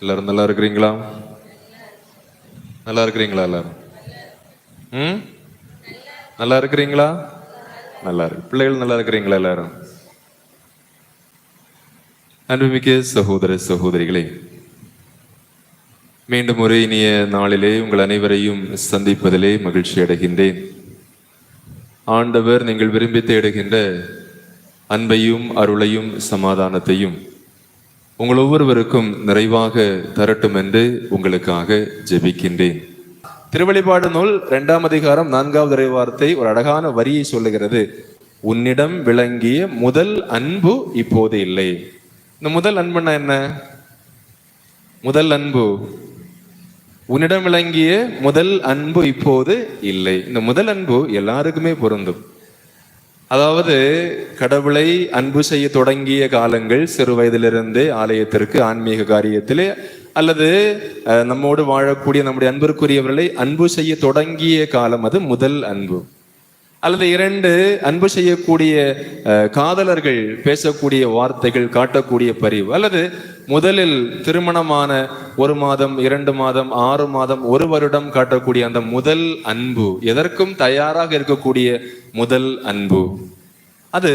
எல்லாரும் நல்லா இருக்கிறீங்களா? நல்லா இருக்கிறீங்களா எல்லாரும்? நல்லா இருக்கிறீங்களா? நல்லா இருக்கு. பிள்ளைகள் நல்லா இருக்கிறீங்களா எல்லாரும்? அன்புமிக்க சகோதர சகோதரிகளே, மீண்டும் ஒரு இனிய நாளிலே உங்கள் அனைவரையும் சந்திப்பதிலே மகிழ்ச்சி அடைகின்றேன். ஆண்டவர் நீங்கள் விரும்பி தேடுகின்ற அன்பையும் அருளையும் சமாதானத்தையும் உங்கள் ஒவ்வொருவருக்கும் நிறைவாக தரட்டும் என்று உங்களுக்காக ஜெபிக்கின்றேன். திருவெளிப்பாடு நூல் 2ஆம் அதிகாரம் 4வது இறைவார்த்தை ஒரு அழகான வரியை சொல்லுகிறது. உன்னிடம் விளங்கிய முதல் அன்பு இப்போது இல்லை. இந்த முதல் அன்புன்னா என்ன? முதல் அன்பு, உன்னிடம் விளங்கிய முதல் அன்பு இப்போது இல்லை. இந்த முதல் அன்பு எல்லாருக்குமே பொருந்தும். அதாவது கடவுளை அன்பு செய்ய தொடங்கிய காலங்கள் சிறு வயதிலிருந்து ஆலயத்திற்கு ஆன்மீக காரியத்திலே அல்லது நம்மோடு வாழக்கூடிய நம்முடைய அன்பிற்குரியவர்களை அன்பு செய்ய தொடங்கிய காலம் அது முதல் அன்பு. அல்லது 2 அன்பு செய்யக்கூடிய காதலர்கள் பேசக்கூடிய வார்த்தைகள் காட்டக்கூடிய பரிவு, அல்லது முதலில் திருமணமான 1 மாதம் 2 மாதம் 6 மாதம் 1 வருடம் காட்டக்கூடிய அந்த முதல் அன்பு, எதற்கும் தயாராக இருக்கக்கூடிய முதல் அன்பு, அது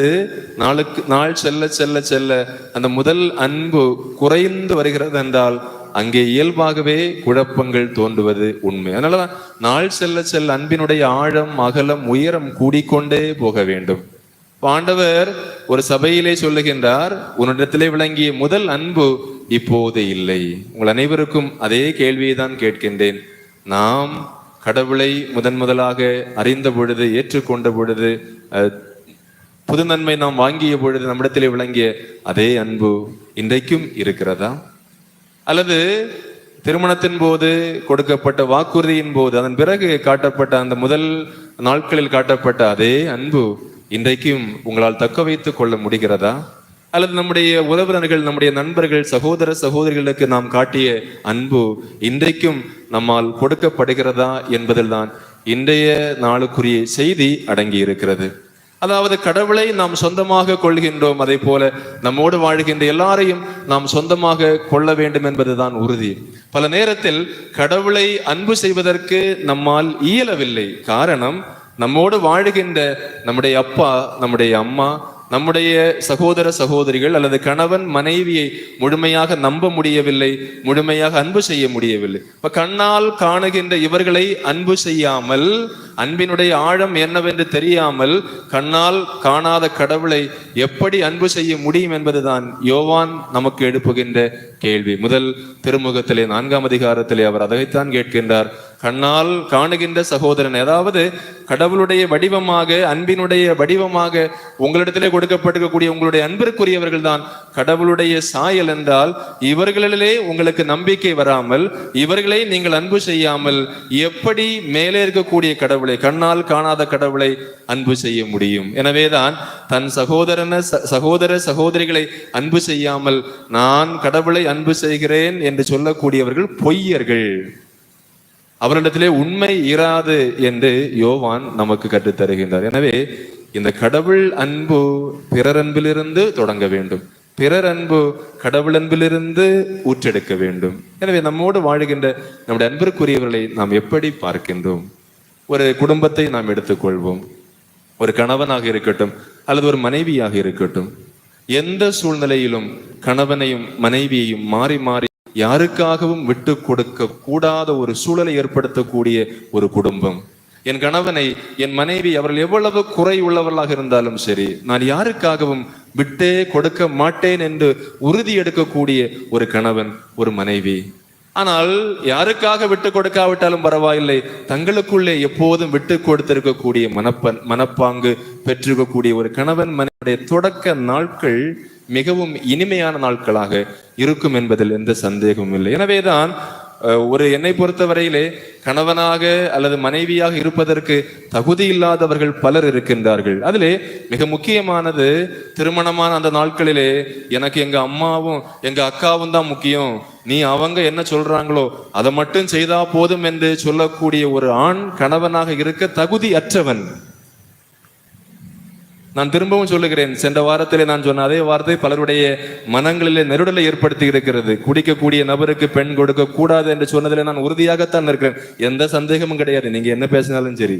நாளுக்கு நாள் செல்ல செல்ல செல்ல அந்த முதல் அன்பு குறைந்து வருகிறது என்றால் அங்கே இயல்பாகவே குழப்பங்கள் தோன்றுவது உண்மை. அதனாலதான் நாள் செல்ல செல்ல அன்பினுடைய ஆழம் அகலம் உயரம் கூடிக்கொண்டே போக வேண்டும். ஆண்டவர் ஒரு சபையிலே சொல்லுகின்றார், உன்னிடத்திலே விளங்கிய முதல் அன்பு இப்போது இல்லை. உங்கள் அனைவருக்கும் அதே கேள்வியை தான் கேட்கின்றேன். நாம் கடவுளை முதலாக அறிந்த பொழுது, ஏற்றுக்கொண்ட பொழுது, புது நன்மை நாம் வாங்கிய பொழுது நம்மிடத்திலே விளங்கிய அதே அன்பு இன்றைக்கும் இருக்கிறதா? அல்லது திருமணத்தின் போது கொடுக்கப்பட்ட வாக்குறுதியின் போது அதன் பிறகு காட்டப்பட்ட அந்த முதல் நாட்களில் காட்டப்பட்ட அதே அன்பு இன்றைக்கும் உங்களால் தக்க வைத்துக் கொள்ள முடிகிறதா? அல்லது நம்முடைய உறவினர்கள், நம்முடைய நண்பர்கள், சகோதர சகோதரிகளுக்கு நாம் காட்டிய அன்பு இன்றைக்கும் நம்மால் கொடுக்கப்படுகிறதா என்பதில் தான் இன்றைய நாளுக்குரிய செய்தி அடங்கி இருக்கிறது. அதாவது கடவுளை நாம் சொந்தமாக கொள்கின்றோம், அதே போல நம்மோடு வாழ்கின்ற எல்லாரையும் நாம் சொந்தமாக கொள்ள வேண்டும் என்பதுதான் உறுதி. பல நேரத்தில் கடவுளை அன்பு செய்வதற்கு நம்மால் இயலவில்லை. காரணம், நம்மோடு வாழ்கின்ற நம்முடைய அப்பா, நம்முடைய அம்மா, நம்முடைய சகோதர சகோதரிகள் அல்லது கணவன் மனைவியை முழுமையாக நம்ப முடியவில்லை, முழுமையாக அன்பு செய்ய முடியவில்லை. இப்ப கண்ணால் காணுகின்ற இவர்களை அன்பு செய்யாமல், அன்பினுடைய ஆழம் என்னவென்று தெரியாமல் கண்ணால் காணாத கடவுளை எப்படி அன்பு செய்ய முடியும் என்பதுதான் யோவான் நமக்கு எழுப்புகின்ற கேள்வி. முதல் திருமுகத்திலே 4ஆம் அதிகாரத்திலே அவர் அதைத்தான் கேட்கின்றார். கண்ணால் காணுகின்ற சகோதரன், அதாவது கடவுளுடைய வடிவமாக, அன்பினுடைய வடிவமாக உங்களிடத்திலே கொடுக்கப்பட்டிருக்கக்கூடிய உங்களுடைய அன்பிற்குரியவர்கள் தான் கடவுளுடைய சாயல் என்றால், இவர்களிலே உங்களுக்கு நம்பிக்கை வராமல், இவர்களை நீங்கள் அன்பு செய்யாமல் எப்படி மேலே இருக்கக்கூடிய கடவுளை, கண்ணால் காணாத கடவுளை அன்பு செய்ய முடியும்? எனவேதான் தன் சகோதர சகோதரிகளை அன்பு செய்யாமல் நான் கடவுளை அன்பு செய்கிறேன் என்று சொல்லக்கூடியவர்கள் பொய்யர்கள், அவரிடத்திலே உண்மை இராது என்று யோவான் நமக்கு கற்றுத்தருகின்றார். எனவே இந்த கடவுள் அன்பு பிறர் அன்பிலிருந்து தொடங்க வேண்டும், பிறர் அன்பு கடவுள் அன்பிலிருந்து ஊற்றெடுக்க வேண்டும். எனவே நம்மோடு வாழுகின்ற நம்முடைய அன்பிற்குரியவர்களை நாம் எப்படி பார்க்கின்றோம்? ஒரு குடும்பத்தை நாம் எடுத்துக்கொள்வோம். ஒரு கணவனாக இருக்கட்டும் அல்லது ஒரு மனைவியாக இருக்கட்டும், எந்த சூழ்நிலையிலும் கணவனையும் மனைவியையும் மாறி மாறி யாருக்காகவும் விட்டு கொடுக்க கூடாத ஒரு சூழலை ஏற்படுத்தக்கூடிய ஒரு குடும்பம். என் கணவனை, என் மனைவி, அவர்கள் எவ்வளவு குறை உள்ளவர்களாக இருந்தாலும் சரி, நான் யாருக்காகவும் விட்டே கொடுக்க மாட்டேன் என்று உறுதி எடுக்கக்கூடிய ஒரு கணவன், ஒரு மனைவி. ஆனால் யாருக்காக விட்டு கொடுக்காவிட்டாலும் பரவாயில்லை, தங்களுக்குள்ளே எப்போதும் விட்டு கொடுத்திருக்கக்கூடிய மனப்பாங்கு பெற்றிருக்கக்கூடிய ஒரு கணவன் மனைவியுடைய தொடக்க நாட்கள் மிகவும் இனிமையான நாட்களாக இருக்கும் என்பதில் எந்த சந்தேகமும் இல்லை. எனவேதான் ஒரு என்னை பொறுத்தவரையிலே கணவனாக அல்லது மனைவியாக இருப்பதற்கு தகுதி இல்லாதவர்கள் பலர் இருக்கின்றார்கள். அதிலே மிக முக்கியமானது, திருமணமான அந்த நாட்களிலே எனக்கு எங்க அம்மாவும் எங்க அக்காவும் தான் முக்கியம், நீ அவங்க என்ன சொல்றாங்களோ அதை மட்டும் செய்தா போதும் என்று சொல்லக்கூடிய ஒரு ஆண் கணவனாக இருக்க தகுதி அற்றவன். நான் திரும்பவும் சொல்லுகிறேன், சென்ற வாரத்திலே நான் சொன்ன அதே வார்த்தை பலருடைய மனங்களிலே நெருடலை ஏற்படுத்தி இருக்கிறது. குடிக்கக்கூடிய நபருக்கு பெண் கொடுக்க கூடாது என்று சொன்னதிலே நான் உறுதியாகத்தான் இருக்கிறேன். எந்த சந்தேகமும் கிடையாது, நீங்க என்ன பேசினாலும் சரி.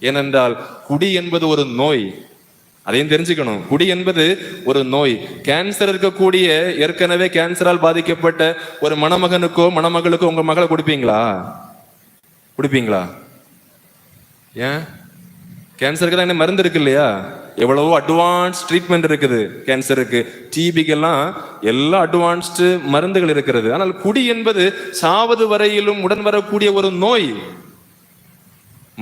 ஏனென்றால் குடி என்பது ஒரு நோய், அதையும் தெரிஞ்சுக்கணும். குடி என்பது ஒரு நோய். கேன்சர் இருக்கக்கூடிய, ஏற்கனவே கேன்சரால் பாதிக்கப்பட்ட ஒரு மணமகனுக்கோ மணமகளுக்கோ உங்க மகளை கொடுப்பீங்களா? கொடுப்பீங்களா? ஏன்? கேன்சருக்கு தான் என்ன மருந்து இருக்கு இல்லையா? எவ்வளவோ அட்வான்ஸ் ட்ரீட்மெண்ட் இருக்குது கேன்சருக்கு, டிபிக்கெல்லாம் எல்லா அட்வான்ஸ்டு மருந்துகள் இருக்கிறது. ஆனால் குடி என்பது சாவது வரையிலும் உடன் வரக்கூடிய ஒரு நோய்.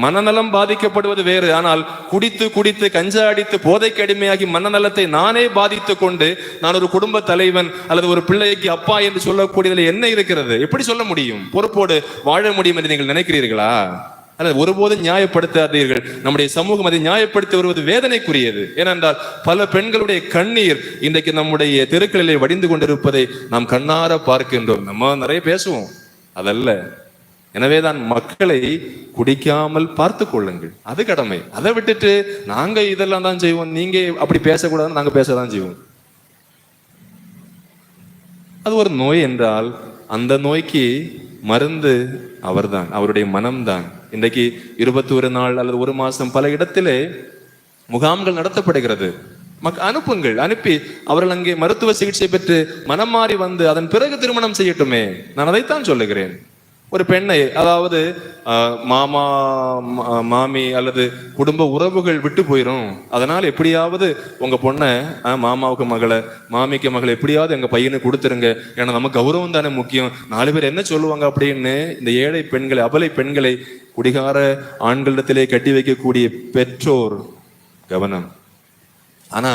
மனநலம் பாதிக்கப்படுவது வேறு. ஆனால் குடித்து குடித்து கஞ்சா அடித்து போதைக்கு அடிமையாகி மனநலத்தை நானே பாதித்து கொண்டு நான் ஒரு குடும்ப தலைவன் அல்லது ஒரு பிள்ளைக்கு அப்பா என்று சொல்லக்கூடியதில் என்ன இருக்கிறது? எப்படி சொல்ல முடியும்? பொறுப்போடு வாழ முடியும் என்று நீங்கள் நினைக்கிறீர்களா? அல்லது ஒருபோதும் நியாயப்படுத்தாதீர்கள். நம்முடைய சமூகம் அதை நியாயப்படுத்தி வருவது வேதனைக்குரியது. ஏனென்றால் பல பெண்களுடைய கண்ணீர் இன்றைக்கு நம்முடைய தெருக்களிலே வடிந்து கொண்டிருப்பதை நாம் கண்ணார பார்க்கின்றோம். நம்ம நிறைய பேசுவோம், அதல்ல. எனவேதான் மக்களை குடிக்காமல் பார்த்து கொள்ளுங்கள், அது கடமை. அதை விட்டுட்டு நாங்க இதெல்லாம் தான் செய்வோம், நீங்க அப்படி பேசக்கூடாதுன்னு நாங்க பேசதான் செய்வோம். அது ஒரு நோய் என்றால் அந்த நோய்க்கு மருந்து அவர்தான், அவருடைய மனம்தான். இன்றைக்கு 21 நாள் அல்லது 1 மாசம் பல இடத்திலே முகாம்கள் நடத்தப்படுகிறது. அனுப்புங்கள், அனுப்பி அவர்கள் அங்கே மருத்துவ சிகிச்சை பெற்று மனம் மாறி வந்து அதன் பிறகு திருமணம் செய்யட்டுமே. நான் அதைத்தான் சொல்லுகிறேன். ஒரு பெண்ணை, அதாவது மாமா மாமி அல்லது குடும்ப உறவுகள் விட்டு போயிடும், அதனால எப்படியாவது உங்க பொண்ணை மாமாவுக்கு மகளை மாமிக்கு மகளை எப்படியாவது எங்க பையனுக்கு கொடுத்துருங்க, ஏன்னா நம்ம கௌரவம் தானே முக்கியம், 4 பேர் என்ன சொல்லுவாங்க அப்படின்னு இந்த ஏழை பெண்களை, அபலை பெண்களை குடிகார ஆண்களிடத்திலே கட்டி வைக்கக்கூடிய பெற்றோர் கவனம். ஆனா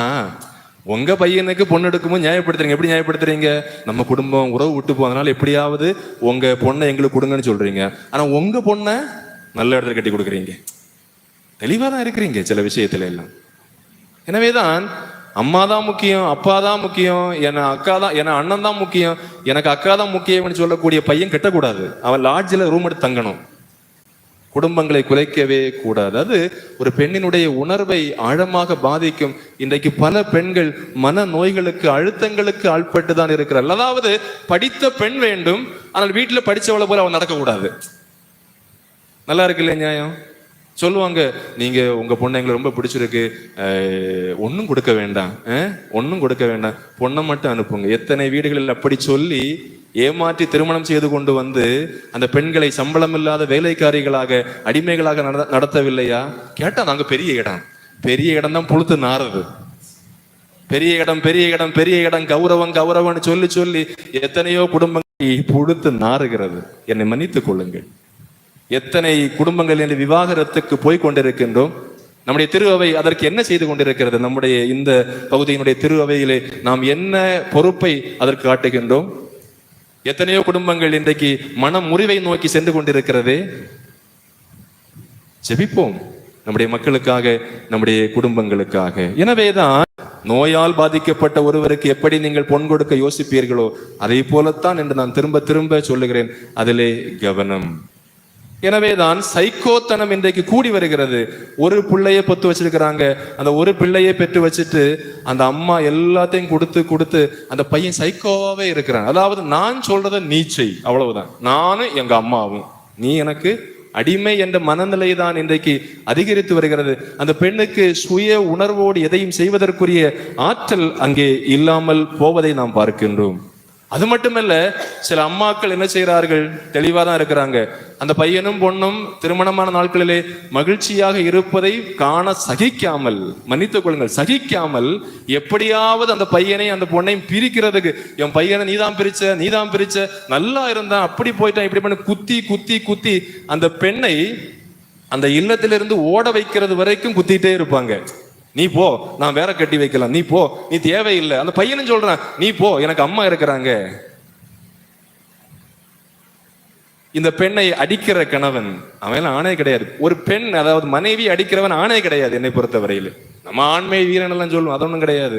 உங்க பையனுக்கு பொண்ணு எடுக்கும்போது நியாயப்படுத்துறீங்க. எப்படி நியாயப்படுத்துறீங்க? நம்ம குடும்பம் உறவு விட்டு போனதுனால எப்படியாவது உங்க பொண்ணை எங்களுக்கு கொடுங்கன்னு சொல்றீங்க. ஆனா உங்க பொண்ணை நல்ல இடத்துல கட்டி கொடுக்குறீங்க. தெளிவா தான் இருக்கிறீங்க சில விஷயத்துல எல்லாம். எனவேதான் அம்மா தான் முக்கியம், அப்பா தான் முக்கியம், என அக்கா தான், என அண்ணன் தான் முக்கியம், எனக்கு அக்கா தான் முக்கியம்னு சொல்லக்கூடிய பையன் கட்டக்கூடாது. அவன் லாட்ஜில் ரூம் எடுத்து தங்கணும். குடும்பங்களை குலைக்கவே கூடாது. அது ஒரு பெண்ணினுடைய உணர்வை ஆழமாக பாதிக்கும். இன்றைக்கு பல பெண்கள் மன நோய்களுக்கு, அழுத்தங்களுக்கு ஆட்பட்டு தான் இருக்கிறார்கள். அதாவது படித்த பெண் வேண்டும், ஆனால் வீட்டில் படிச்சவளை போல அவன் நடக்கக்கூடாது. நல்லா இருக்கு இல்லையா நியாயம்? சொல்லுவாங்க, நீங்க உங்க பொண்ணை எங்களுக்கு ரொம்ப பிடிச்சிருக்கு, ஒன்னும் கொடுக்க வேண்டாம், ஒன்னும் கொடுக்க வேண்டாம், பொண்ணை மட்டும் அனுப்புங்க. எத்தனை வீடுகளில் அப்படி சொல்லி ஏமாற்றி திருமணம் செய்து கொண்டு வந்து அந்த பெண்களை சம்பளம் இல்லாத வேலைக்காரிகளாக, அடிமைகளாக நடத்தவில்லையா? கேட்டா நாங்க பெரிய இடம், பெரிய இடம் தான் புழுத்து நாறுது. பெரிய இடம், பெரிய இடம், பெரிய இடம், கௌரவம் கௌரவம்னு சொல்லி சொல்லி எத்தனையோ குடும்பங்கள் புழுத்து நாறுகிறது. என்னை மன்னித்துக் கொள்ளுங்கள். எத்தனை குடும்பங்கள் என்று விவாகரத்துக்கு போய் கொண்டிருக்கின்றோம். நம்முடைய திரு அவை அதற்கு என்ன செய்து கொண்டிருக்கிறது? நம்முடைய இந்த பகுதியினுடைய திரு அவையிலே நாம் என்ன பொறுப்பை அதற்கு காட்டுகின்றோம்? எத்தனையோ குடும்பங்கள் இன்றைக்கு மன முறிவை நோக்கி சென்று கொண்டிருக்கிறது. ஜெபிப்போம் நம்முடைய மக்களுக்காக, நம்முடைய குடும்பங்களுக்காக. எனவேதான் நோயால் பாதிக்கப்பட்ட ஒருவருக்கு எப்படி நீங்கள் பொன் கொடுக்க யோசிப்பீர்களோ அதை போலத்தான் என்று நான் திரும்ப திரும்ப சொல்லுகிறேன், அதிலே கவனம். எனவேதான் சைக்கோத்தனம் இன்றைக்கு கூடி வருகிறது. ஒரு பிள்ளையை பொத்து வச்சிருக்கிறாங்க, அந்த ஒரு பிள்ளையை பெற்று வச்சுட்டு அந்த அம்மா எல்லாத்தையும் கொடுத்து கொடுத்து அந்த பையன் சைக்கோவாவே இருக்கிறான். அதாவது நான் சொல்றத நீ செய், அவ்வளவுதான், நானும் எங்க அம்மாவும், நீ எனக்கு அடிமை என்ற மனநிலை தான் இன்றைக்கு அதிகரித்து வருகிறது. அந்த பெண்ணுக்கு சுய உணர்வோடு எதையும் செய்வதற்குரிய ஆற்றல் அங்கே இல்லாமல் போவதை நாம் பார்க்கின்றோம். அது மட்டுமல்ல, சில அம்மாக்கள் என்ன செய்கிறார்கள்? தெளிவா தான் இருக்கிறாங்க. அந்த பையனும் பொண்ணும் திருமணமான நாட்களிலே மகிழ்ச்சியாக இருப்பதை காண சகிக்காமல், மன்னித்துக் கொள்ளுங்கள், சகிக்காமல் எப்படியாவது அந்த பையனை அந்த பொண்ணையும் பிரிக்கிறதுக்கு, என் பையனை நீதான் பிரிச்ச, நல்லா இருந்தான், அப்படி போயிட்டான், இப்படி பண்ண குத்தி குத்தி குத்தி அந்த பெண்ணை அந்த இல்லத்திலிருந்து ஓட வைக்கிறது வரைக்கும் குத்திட்டே இருப்பாங்க. நீ போ, நான் வேற கட்டி வைக்கலாம், நீ போ, நீ தேவையில்லை. அந்த பையனும் சொல்றான், நீ போ, எனக்கு அம்மா இருக்கிறாங்க. இந்த பெண்ணை அடிக்கிற கணவன் அவன் ஆணே கிடையாது. ஒரு பெண், அதாவது மனைவி அடிக்கிறவன் ஆணே கிடையாது. என்னை பொறுத்தவரையில் நம்ம ஆண்மை வீரன் எல்லாம் சொல்லுவோம், அதொன்னும் கிடையாது.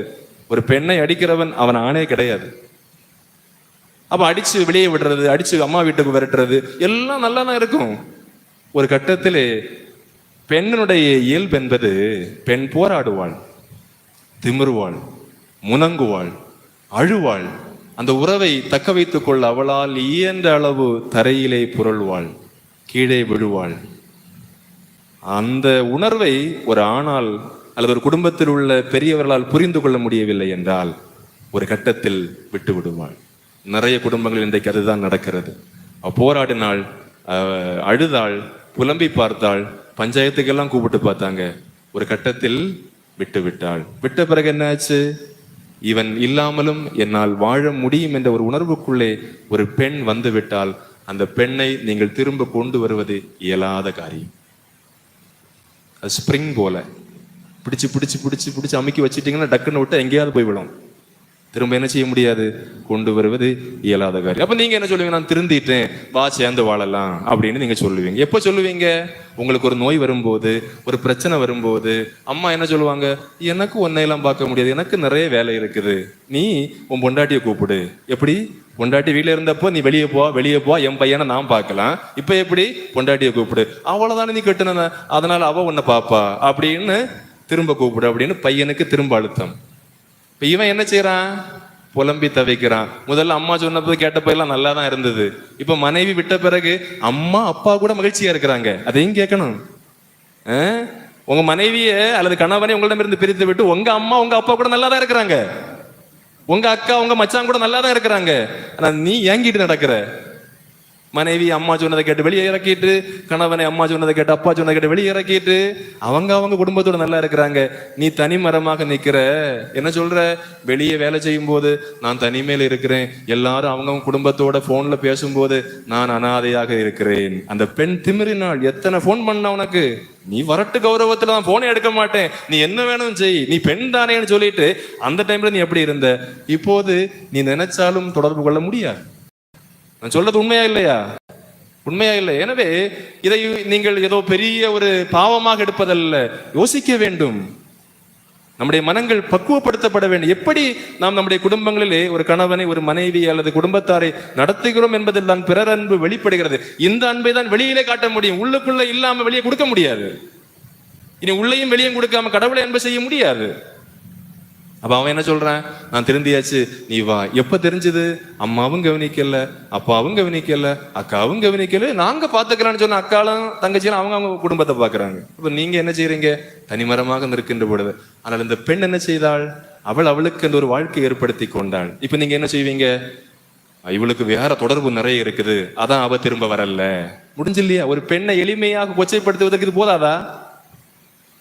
ஒரு பெண்ணை அடிக்கிறவன் அவன் ஆணே கிடையாது. அப்ப அடிச்சு வெளியே விடுறது, அடிச்சு அம்மா வீட்டுக்கு விரட்டுறது எல்லாம் நல்லா தான் இருக்கும். ஒரு கட்டத்தில் பெண்ணினுடைய இயல்பு என்பது, பெண் போராடுவாள். திமிர்வாள், முனங்குவாள், அழுவாள். அந்த உறவை தக்க வைத்துக் கொள்ள அவளால் இயன்ற அளவு தரையிலே புரள்வாள், கீழே விழுவாள். அந்த உணர்வை ஒரு ஆணால் அல்லது ஒரு குடும்பத்தில் உள்ள பெரியவர்களால் புரிந்து கொள்ள முடியவில்லை என்றால் ஒரு கட்டத்தில் விட்டு விடுவாள். நிறைய குடும்பங்கள் இன்றைக்கு அதுதான் நடக்கிறது. போராடினாள், அழுதாள், புலம்பி பார்த்தாள், பஞ்சாயத்துக்கெல்லாம் கூப்பிட்டு பார்த்தாங்க. ஒரு கட்டத்தில் விட்டு விட்டாள். விட்ட பிறகு என்ன ஆச்சு? இவன் இல்லாமலும் என்னால் வாழ முடியும் என்ற ஒரு உணர்வுக்குள்ளே ஒரு பெண் வந்து விட்டால் அந்த பெண்ணை நீங்கள் திரும்ப கொண்டு வருவது இயலாத காரியம். அது ஸ்ப்ரிங் போல பிடிச்சு பிடிச்சு பிடிச்சு பிடிச்சு அமுக்கி வச்சுட்டீங்கன்னா டக்குன்னு விட்டு எங்கேயாவது போய் விடும். திரும்ப என்ன செய்ய முடியாது, கொண்டு வருவது இயலாத காரியம். அப்ப நீங்க என்ன சொல்லுவீங்க? நான் திருந்திட்டேன், வா சேர்ந்து வாழலாம் அப்படின்னு நீங்க சொல்லுவீங்க. எப்ப சொல்லுவீங்க? உங்களுக்கு ஒரு நோய் வரும்போது, ஒரு பிரச்சனை வரும்போது. அம்மா என்ன சொல்லுவாங்க? எனக்கு உன்னையெல்லாம் பார்க்க முடியாது, எனக்கு நிறைய வேலை இருக்குது, நீ உன் பொண்டாட்டியை கூப்பிடு. எப்படி? பொண்டாட்டி வீட்டுல இருந்தப்போ நீ வெளியே போ, என் பையனை நான் பார்க்கலாம். இப்ப எப்படி? பொண்டாட்டியை கூப்பிடு. அவ்வளவுதானே நீ கட்டுன, அதனால அவ உன்னை பாப்பா அப்படின்னு திரும்ப கூப்பிடு அப்படின்னு பையனுக்கு திரும்ப அழுத்தம். இப்ப இவன் என்ன செய்யறான்? புலம்பி தவிக்கிறான். முதல்ல அம்மா சொன்னப்போ கேட்டப்ப எல்லாம் நல்லா தான் இருந்தது. இப்ப மனைவி விட்ட பிறகு அம்மா அப்பா கூட மகிழ்ச்சியா இருக்கிறாங்க. அதையும் கேட்கணும். உங்க மனைவிய அல்லது கணவனை உங்களிடம் இருந்து பிரித்து விட்டு உங்க அம்மா உங்க அப்பா கூட நல்லா தான் இருக்கிறாங்க, உங்க அக்கா உங்க மச்சான் கூட நல்லா தான் இருக்கிறாங்க. ஆனா நீ ஏங்கிட்டு நடக்கிற. மனைவி அம்மா சொன்னதை கேட்டு வெளியே இறக்கிட்டு, கணவனை அம்மா சொன்னதை கேட்டு அப்பா சொன்னதை கேட்டு வெளியே இறக்கிட்டு அவங்க குடும்பத்தோட நல்லா இருக்கிறாங்க. நீ தனி மரமாக நிக்கிற. என்ன சொல்ற? வெளியே வேலை செய்யும் போது நான் தனிமையில இருக்கிறேன், எல்லாரும் அவங்க குடும்பத்தோட போன்ல பேசும்போது நான் அனாதையாக இருக்கிறேன். அந்த பெண் திமிரினாள். எத்தனை போன் பண்ண உனக்கு? நீ வரட்டு கௌரவத்துல நான் போனே எடுக்க மாட்டேன், நீ என்ன வேணும் செய், நீ பெண் தானேன்னு சொல்லிட்டு அந்த டைம்ல நீ எப்படி இருந்த? இப்போது நீ நினைச்சாலும் தொடர்பு கொள்ள முடியாது. நான் சொல்றது உண்மையா இல்லையா? உண்மையா இல்லை. எனவே இதை நீங்கள் ஏதோ பெரிய ஒரு பாவமாக எடுப்பதல்ல, யோசிக்க வேண்டும். நம்முடைய மனங்கள் பக்குவப்படுத்தப்பட வேண்டும். எப்படி நாம் நம்முடைய குடும்பங்களிலே ஒரு கணவனை, ஒரு மனைவி அல்லது குடும்பத்தாரை நடத்துகிறோம் என்பதில் தான் பிறர் அன்பு வெளிப்படுகிறது. இந்த அன்பை தான் வெளியிலே காட்ட முடியும், உள்ளுக்குள்ள இல்லாம வெளியே கொடுக்க முடியாது. இனி உள்ளையும் வெளியும் கொடுக்காம கடவுளை அன்பு செய்ய முடியாது. அப்ப அவன் என்ன சொல்றான்? நான் திருந்தியாச்சு, நீ வா. எப்ப தெரிஞ்சது? அம்மாவும் கவனிக்கல, அப்பாவும் கவனிக்கல, அக்காவும் கவனிக்கல, நாங்க பாத்துக்கலாம்னு சொன்ன அக்காலும் தங்கச்சியும் அவங்க குடும்பத்தை பாக்குறாங்க. இப்ப நீங்க என்ன செய்யறீங்க? தனிமரமாக நிற்கின்ற பொழுது. ஆனால் இந்த பெண் என்ன செய்தாள்? அவளுக்கு அந்த ஒரு வாழ்க்கை ஏற்படுத்தி கொண்டாள். இப்ப நீங்க என்ன செய்வீங்க? இவளுக்கு வேற தொடர்பு நிறைய இருக்குது, அதான் அவ திரும்ப வரல. முடிஞ்சு இல்லையா? ஒரு பெண்ணை எளிமையாக கொச்சைப்படுத்துவதற்கு இது போதாதா?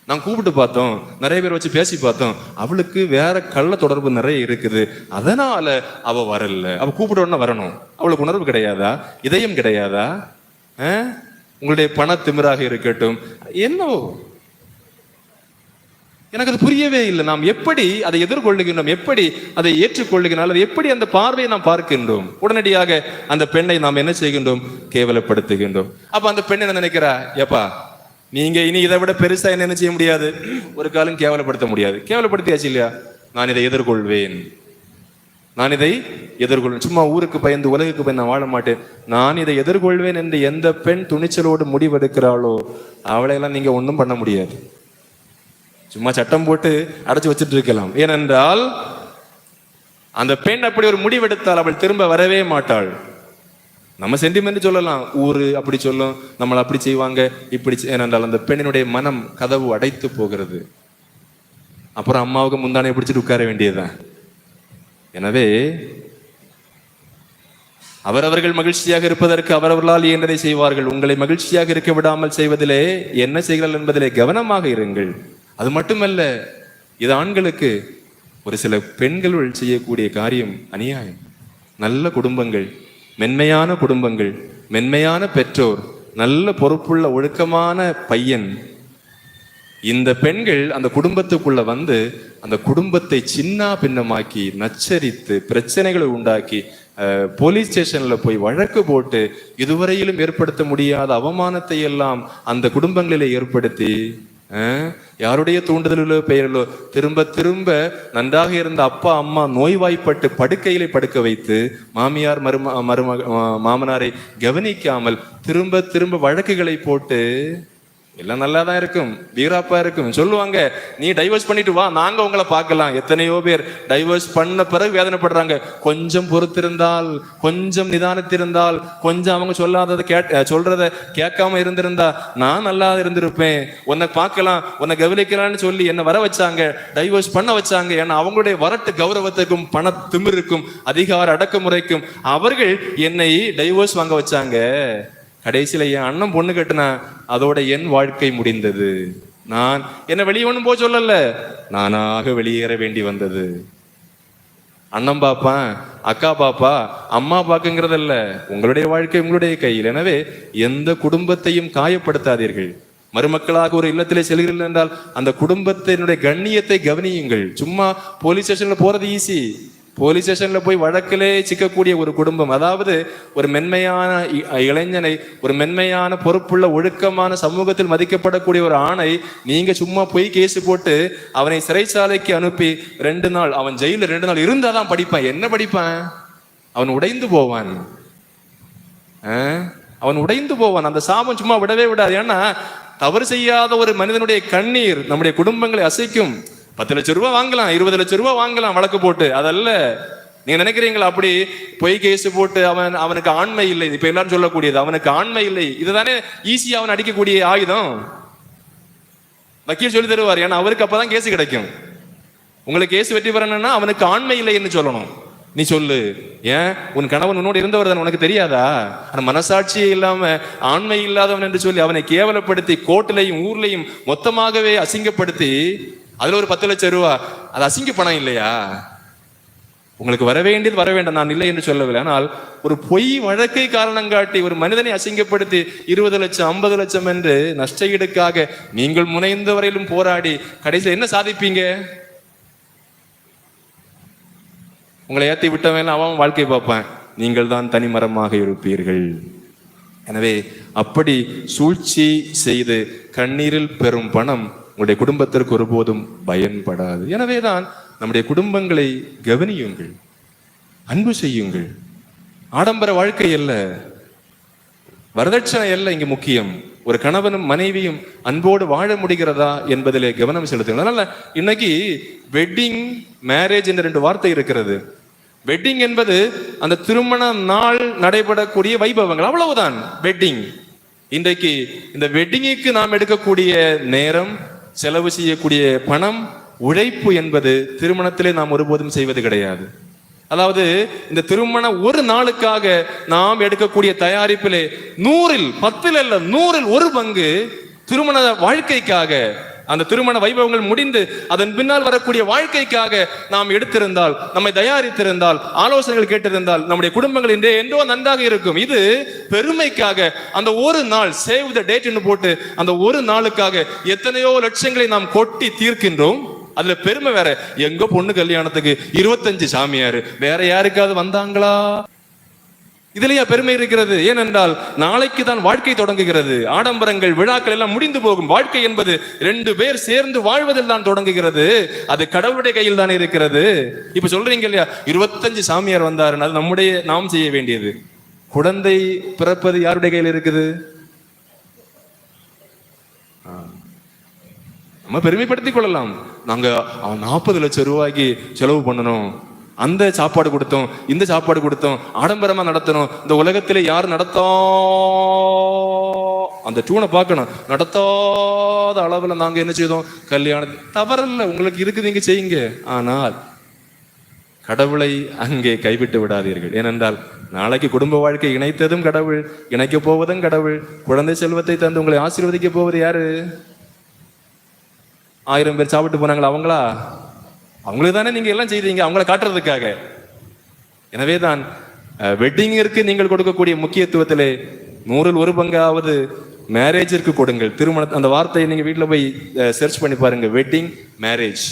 நான் கூப்பிட்டு பார்த்தோம், நிறைய பேர் வச்சு பேசி பார்த்தோம், அவளுக்கு வேற கள்ள தொடர்பு நிறைய இருக்குது, அதனால அவ வரல. அவ கூப்பிட உடனே வரணும். அவளுக்கு உணர்வு கிடையாதா? இதயம் கிடையாதா? உங்களுடைய பண திமிராக இருக்கட்டும், என்னவோ எனக்கு அது புரியவே இல்லை. நாம் எப்படி அதை எதிர்கொள்ளுகின்றோம், எப்படி அதை ஏற்றுக்கொள்ளுகின்றோம், அல்லது எப்படி அந்த பார்வையை நாம் பார்க்கின்றோம்? உடனடியாக அந்த பெண்ணை நாம் என்ன செய்கின்றோம்? கேவலப்படுத்துகின்றோம். அப்ப அந்த பெண் என்ன நினைக்கிறா? ஏப்பா, நீங்க இனி இதை விட பெருசா என்ன செய்ய முடியாது, ஒரு காலம் கேவலப்படுத்த முடியாது. கேவலப்படுத்தியாச்சு இல்லையா? நான் இதை எதிர்கொள்வேன், நான் இதை எதிர்கொள்வேன். சும்மா ஊருக்கு பயந்து உலகுக்கு பயந்து நான் வாழ மாட்டேன், நான் இதை எதிர்கொள்வேன் என்று எந்த பெண் துணிச்சலோடு முடிவெடுக்கிறாளோ அவளையெல்லாம் நீங்க ஒன்றும் பண்ண முடியாது. சும்மா சட்டம் போட்டு அடைச்சு வச்சுட்டு இருக்கலாம். ஏனென்றால் அந்த பெண் அப்படி ஒரு முடிவெடுத்தால் அவள் திரும்ப வரவே மாட்டாள். நம்ம சென்டிமெண்ட் சொல்லலாம், ஊரு அப்படி சொல்லும், நம்மளை அப்படி செய்வாங்க இப்படி. ஏனென்றால் அந்த பெண்ணினுடைய மனம் கதவு அடைத்து போகிறது. அப்புறம் அம்மாவுக்கு முந்தானை பிடிச்சிட்டு உட்கார வேண்டியதுதான். எனவே அவரவர்கள் மகிழ்ச்சியாக இருப்பதற்கு அவரவர்களால் இயன்றதை செய்வார்கள். உங்களை மகிழ்ச்சியாக இருக்க விடாமல் செய்வதிலே என்ன செய்கிறார்கள் என்பதிலே கவனமாக இருங்கள். அது மட்டுமல்ல, இது ஆண்களுக்கு. ஒரு சில பெண்கள் செய்யக்கூடிய காரியம் அநியாயம். நல்ல குடும்பங்கள், மென்மையான குடும்பங்கள், மென்மையான பெற்றோர், நல்ல பொறுப்புள்ள ஒழுக்கமான பையன், இந்த பெண்கள் அந்த குடும்பத்துக்குள்ள வந்து அந்த குடும்பத்தை சின்ன பின்னமாக்கி நச்சரித்து பிரச்சனைகளை உண்டாக்கி போலீஸ் ஸ்டேஷன்ல போய் வழக்கு போட்டு இதுவரையிலும் ஏற்படுத்த முடியாத அவமானத்தை எல்லாம் அந்த குடும்பங்களிலே ஏற்படுத்தி யாருடைய தூண்டுதலோ பெயரிலோ திரும்ப திரும்ப நன்றாக இருந்த அப்பா அம்மா நோய்வாய்ப்பட்டு படுக்கையிலே படுக்க வைத்து மாமியார் மாமனாரை கவனிக்காமல் திரும்ப திரும்ப வழக்குகளை போட்டு எல்லாம் நல்லா தான் இருக்கும், வீராப்பா இருக்கும் சொல்லுவாங்க. நீ டைவர்ஸ் பண்ணிட்டு வா, நாங்க உங்களை பார்க்கலாம். எத்தனையோ பேர் டைவர்ஸ் பண்ண பிறகு வேதனைப்படுறாங்க. கொஞ்சம் பொறுத்திருந்தால், கொஞ்சம் நிதானித்திருந்தால், கொஞ்சம் அவங்க சொல்றத கேட்காம இருந்திருந்தா நான் நல்லா இருந்திருப்பேன், உன்னை பார்க்கலாம், உன்னை கவனிக்கலாம்னு சொல்லி என்ன வர வச்சாங்க, டைவர்ஸ் பண்ண வச்சாங்க. ஏன்னா அவங்களுடைய வரட்டு கௌரவத்துக்கும் பண திமிருக்கும் அதிகார அடக்குமுறைக்கும் அவர்கள் என்னை டைவர்ஸ் வாங்க வச்சாங்க. கடைசியில என் அண்ணன் பொண்ணு கட்டுனா அதோட என் வாழ்க்கை முடிந்தது. நான் என்ன வெளியே ஒண்ணும் போக சொல்லல, நானாக வெளியேற வேண்டி வந்தது. அண்ணன் பாப்பா, அக்கா பாப்பா, அம்மா பாக்குங்கிறதல்ல, உங்களுடைய வாழ்க்கை உங்களுடைய கையில். எனவே எந்த குடும்பத்தையும் காயப்படுத்தாதீர்கள். மருமக்களாக ஒரு இல்லத்திலே செல்கிறீர்கள் என்றால் அந்த குடும்பத்தினுடைய கண்ணியத்தை கவனியுங்கள். சும்மா போலீஸ் ஸ்டேஷன்ல போறது ஈஸி. போலீஸ் ஸ்டேஷன்ல போய் வழக்கிலே சிக்கக்கூடிய ஒரு குடும்பம், அதாவது ஒரு மென்மையான இளைஞனை, ஒரு மென்மையான பொறுப்புள்ள ஒழுக்கமான சமூகத்தில் மதிக்கப்படக்கூடிய ஒரு ஆணை நீங்க சும்மா போய் கேஸ் போட்டு அவனை சிறைச்சாலைக்கு அனுப்பி 2 நாள் அவன் ஜெயில 2 நாள் இருந்தாதான் படிப்பான். என்ன படிப்பான்? அவன் உடைந்து போவான். அவன் உடைந்து போவான். அந்த சாபம் சும்மா விடவே விடாது. ஏன்னா தவறு செய்யாத ஒரு மனிதனுடைய கண்ணீர் நம்முடைய குடும்பங்களை அசைக்கும். 10 லட்சம் ரூபாய் வாங்கலாம், 20 லட்சம் ரூபாய் வாங்கலாம் வழக்கு போட்டு. அதல்ல நீங்க நினைக்கிறீங்களா அப்படி பொய் கேஸ் போட்டு அவனுக்கு ஆண்மை இல்லை, இப்ப எல்லாரும் சொல்லக்கூடியது அவனுக்கு ஆண்மை இல்லை, இதுதானே ஈஸியா அவன் அடிக்கக்கூடிய ஆயுதம். வக்கீல் சொல்லி தருவார். ஏன்னா அவருக்கு அப்பதான் கேஸ் கிடைக்கும். உங்களுக்கு கேஸ் வெற்றி பெறணும்னா அவனுக்கு ஆண்மை இல்லைன்னு சொல்லணும். நீ சொல்லு, ஏன் உன் கணவன் உன்னோடு இருந்தவர் தான் உனக்கு தெரியாதா? ஆனா மனசாட்சியே இல்லாம ஆண்மை இல்லாதவன் என்று சொல்லி அவனை கேவலப்படுத்தி கோர்ட்லையும் ஊர்லையும் மொத்தமாகவே அசிங்கப்படுத்தி அதுல ஒரு 10 லட்சம் ரூபா, அது அசிங்க பணம் இல்லையா? உங்களுக்கு வர வேண்டியது வர வேண்டாம், நான் இல்லை என்று சொல்லவில்லை. ஆனால் ஒரு பொய் வழக்கை காரணம் காட்டி ஒரு மனிதனை அசிங்கப்படுத்தி 20 லட்சம் 50 லட்சம் என்று நஷ்ட ஈடுக்காக நீங்கள் முனைந்த வரையிலும் போராடி கடைசியில் என்ன சாதிப்பீங்க? உங்களை ஏற்றி விட்டவன் அவன் வாழ்க்கை பார்ப்பான், நீங்கள் தான் தனிமரமாக இருப்பீர்கள். எனவே அப்படி சூழ்ச்சி செய்து கண்ணீரில் பெறும் பணம் உங்களுடைய குடும்பத்திற்கு ஒருபோதும் பயன்படாது. எனவேதான் நம்முடைய குடும்பங்களை கவனியுங்கள், அன்பு செய்யுங்கள். ஆடம்பர வாழ்க்கை அல்ல, வரதட்சணை அல்ல இங்கு முக்கியம். ஒரு கணவனும் மனைவியும் அன்போடு வாழ முடிகிறதா என்பதிலே கவனம் செலுத்துங்கள். அதனால இன்னைக்கு வெட்டிங், மேரேஜ் என்ற 2 வார்த்தை இருக்கிறது. வெட்டிங் என்பது அந்த திருமண நாள் நடைபெறக்கூடிய வைபவங்கள், அவ்வளவுதான் வெட்டிங். இன்றைக்கு இந்த வெட்டிங்குக்கு நாம் எடுக்கக்கூடிய நேரம், செலவு செய்யக்கூடிய பணம், உழைப்பு என்பது திருமணத்திலே நாம் ஒருபோதும் செய்வது கிடையாது. அதாவது இந்த திருமண ஒரு நாளுக்காக நாம் எடுக்கக்கூடிய தயாரிப்பிலே 100ல் 10ல் அல்ல 100ல் 1 பங்கு திருமண வாழ்க்கைக்காக, அந்த திருமண வைபவங்கள் முடிந்து அதன் பின்னால் வரக்கூடிய வாழ்க்கைக்காக நாம் எடுத்திருந்தால், நம்மை தயாரித்திருந்தால், ஆலோசனைகள் கேட்டிருந்தால் நம்முடைய குடும்பங்கள் என்றோ நன்றாக இருக்கும். இது பெருமைக்காக அந்த ஒரு நாள் சேவ் த டேட் என்று போட்டு அந்த ஒரு நாளுக்காக எத்தனையோ லட்சங்களை நாம் கொட்டி தீர்க்கின்றோம். அதுல பெருமை வேற. எங்க பொண்ணு கல்யாணத்துக்கு 25 சாமியார், வேற யாருக்காவது வந்தாங்களா? இதுலயா பெருமை இருக்கிறது? ஏனென்றால் நாளைக்கு தான் வாழ்க்கை தொடங்குகிறது. ஆடம்பரங்கள், விழாக்கள் எல்லாம் முடிந்து போகும். வாழ்க்கை என்பது 2 பேர் சேர்ந்து வாழ்வதில் தான் தொடங்குகிறது. அது கடவுளுடைய கையில் தான் இருக்கிறது. இப்ப சொல்றீங்க இல்லையா, 25 சாமியார் வந்தாரு, அது நாம் செய்ய வேண்டியது. குழந்தை பிறப்பது யாருடைய கையில் இருக்குது? நம்ம பெருமைப்படுத்திக் கொள்ளலாம். நாங்க 40 லட்சம் ரூபாய்க்கு செலவு பண்ணணும், அந்த சாப்பாடு கொடுத்தோம், இந்த சாப்பாடு கொடுத்தோம், ஆடம்பரமா நடத்தணும். இந்த உலகத்திலே யார் அந்த டூனை பார்க்கணும், நடத்தாத அளவுல நாங்க என்ன செய்தோம் கல்யாணம். தவறல்ல, உங்களுக்கு இருக்குது, நீங்க செய்யுங்க. ஆனால் கடவுளை அங்கே கைவிட்டு விடாதீர்கள். ஏனென்றால் நாளைக்கு குடும்ப வாழ்க்கை இணைத்ததும் கடவுள், இணைக்க போவதும் கடவுள். குழந்தை செல்வத்தை தந்து உங்களை ஆசீர்வதிக்க போவது யாரு? 1000 பேர் சாப்பிட்டு போனாங்களா? அவங்களா? அவங்களுக்கு தானே நீங்க எல்லாம் செய்தீங்க, அவங்கள காட்டுறதுக்காக. எனவேதான் வெட்டிங்கிற்கு நீங்கள் கொடுக்கக்கூடிய முக்கியத்துவத்திலே 100ல் 1 பங்காவது மேரேஜிற்கு கொடுங்கள். திருமணம் அந்த வார்த்தையை நீங்க வீட்டில் போய் சர்ச் பண்ணி பாருங்க. Wedding, marriage.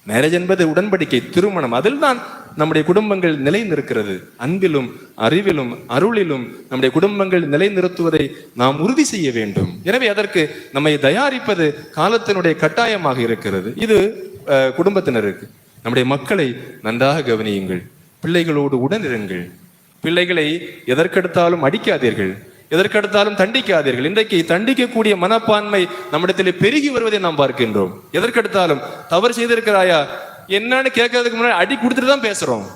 மேரேஜ் என்பது உடன்படிக்கை, திருமணம். அதில் தான் நம்முடைய குடும்பங்கள் நிலை நிற்கிறது. அன்பிலும் அறிவிலும் அருளிலும் நம்முடைய குடும்பங்கள் நிலை நிறுத்துவதை நாம் உறுதி செய்ய வேண்டும். எனவே அதற்கு நம்மை தயாரிப்பது காலத்தினுடைய கட்டாயமாக இருக்கிறது. இது குடும்பத்தினருக்கு. நம்முடைய மக்களை நன்றாக கவனியுங்கள், பிள்ளைகளோடு உடனிருங்கள். பிள்ளைகளை எதற்கெடுத்தாலும் அடிக்காதீர்கள். எதற்கெடுத்தாலும் தண்டிக்காதீர்கள். இன்றைக்கு தண்டிக்கக்கூடிய மனப்பான்மை நம்மிடத்திலே பெருகி வருவதை நாம் பார்க்கின்றோம். எதற்கெடுத்தாலும் தவறு செய்திருக்கிறாயா என்னன்னு கேட்கறதுக்கு முன்னாடி அடி கொடுத்துட்டு தான் பேசுறோம்.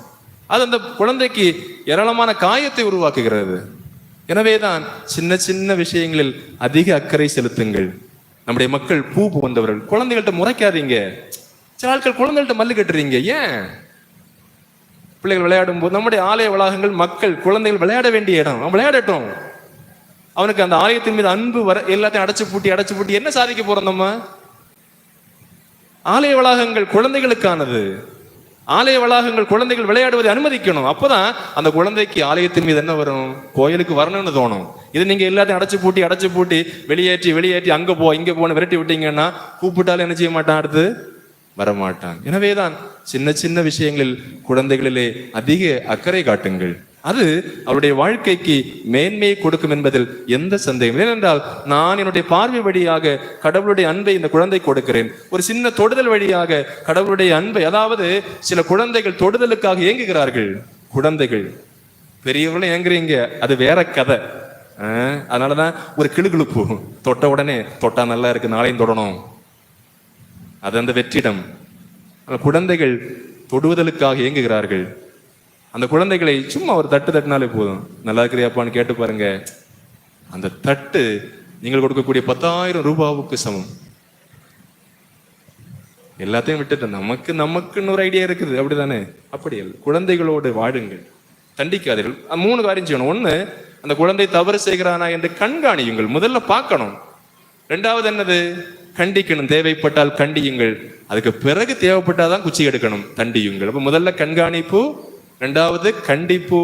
அது அந்த குழந்தைக்கு ஏராளமான காயத்தை உருவாக்குகிறது. எனவேதான் சின்ன சின்ன விஷயங்களில் அதிக அக்கறை செலுத்துங்கள். நம்முடைய மக்கள் பூ போன்றவர்கள், குழந்தைகள்கிட்ட முறைக்காதீங்க. சில ஆட்கள் குழந்தைகள்கிட்ட மல்லு கட்டுறீங்க. ஏன்? பிள்ளைகள் விளையாடும் போது நம்முடைய ஆலய வளாகங்கள் மக்கள் குழந்தைகள் விளையாட வேண்டிய இடம். அவன் விளையாடட்டும். அவனுக்கு அந்த ஆலயத்தின் மீது அன்பு வர எல்லாத்தையும் அடைச்சு பூட்டி என்ன சாதிக்க போறோம்? நம்ம ஆலய வளாகங்கள் குழந்தைகளுக்கானது. ஆலய வளாகங்கள் குழந்தைகள் விளையாடுவதை அனுமதிக்கணும். அப்பதான் அந்த குழந்தைக்கு ஆலயத்தின் மீது என்ன வரும்? கோயிலுக்கு வரணும்னு தோணும். இது நீங்க எல்லாத்தையும் அடைச்சு பூட்டி வெளியேற்றி அங்க போ இங்க போன்னு விரட்டி விட்டீங்கன்னா கூப்பிட்டாலும் என்ன செய்ய மாட்டான்? அடுத்து வரமாட்டான். எனவேதான் சின்ன சின்ன விஷயங்களில் குழந்தைகளிலே அதிக அக்கறை காட்டுங்கள். அது அவருடைய வாழ்க்கைக்கு மேன்மையை கொடுக்கும் என்பதில் எந்த சந்தேகம். ஏனென்றால் நான் என்னுடைய பார்வை வழியாக கடவுளுடைய அன்பை இந்த குழந்தை கொடுக்கிறேன். ஒரு சின்ன தொடுதல் வழியாக கடவுளுடைய அன்பை, அதாவது சில குழந்தைகள் தொடுதலுக்காக ஏங்குகிறார்கள். குழந்தைகள், பெரியவர்களும் ஏங்குறீங்க, அது வேற கதை. அதனாலதான் ஒரு கிளுகிழுப்பு, தொட்ட உடனே தொட்டா நல்லா இருக்கு நாளையும் தொடணும், அது அந்த வெற்றிடம். குழந்தைகள் தொடுவதற்காக ஏங்குகிறார்கள். அந்த குழந்தைகளை சும்மா ஒரு தட்டு தட்டினாலே போதும். நல்லா இருக்கிறியாப்பான்னு கேட்டு பாருங்க. அந்த தட்டு நீங்கள் கொடுக்கக்கூடிய 10,000 ரூபாவுக்கு சமம். எல்லாத்தையும் விட்டுட்டு நமக்குன்னு ஒரு ஐடியா இருக்குது, அப்படிதானே? அப்படி இல்லை. குழந்தைகளோடு வாழுங்கள், தண்டிக்காதீர்கள். 3 காரியம் செய்யணும். 1, அந்த குழந்தை தவறு செய்கிறானா என்று கண்காணியுங்கள். முதல்ல பார்க்கணும். 2வது என்னது? கண்டிக்கணும். தேவைப்பட்டால் கண்டியுங்கள். அதுக்கு பிறகு தேவைப்பட்டாதான் குச்சி எடுக்கணும். தண்டியுங்கள். அப்ப முதல்ல கண்காணிப்பு, 2வது கண்டிப்பு,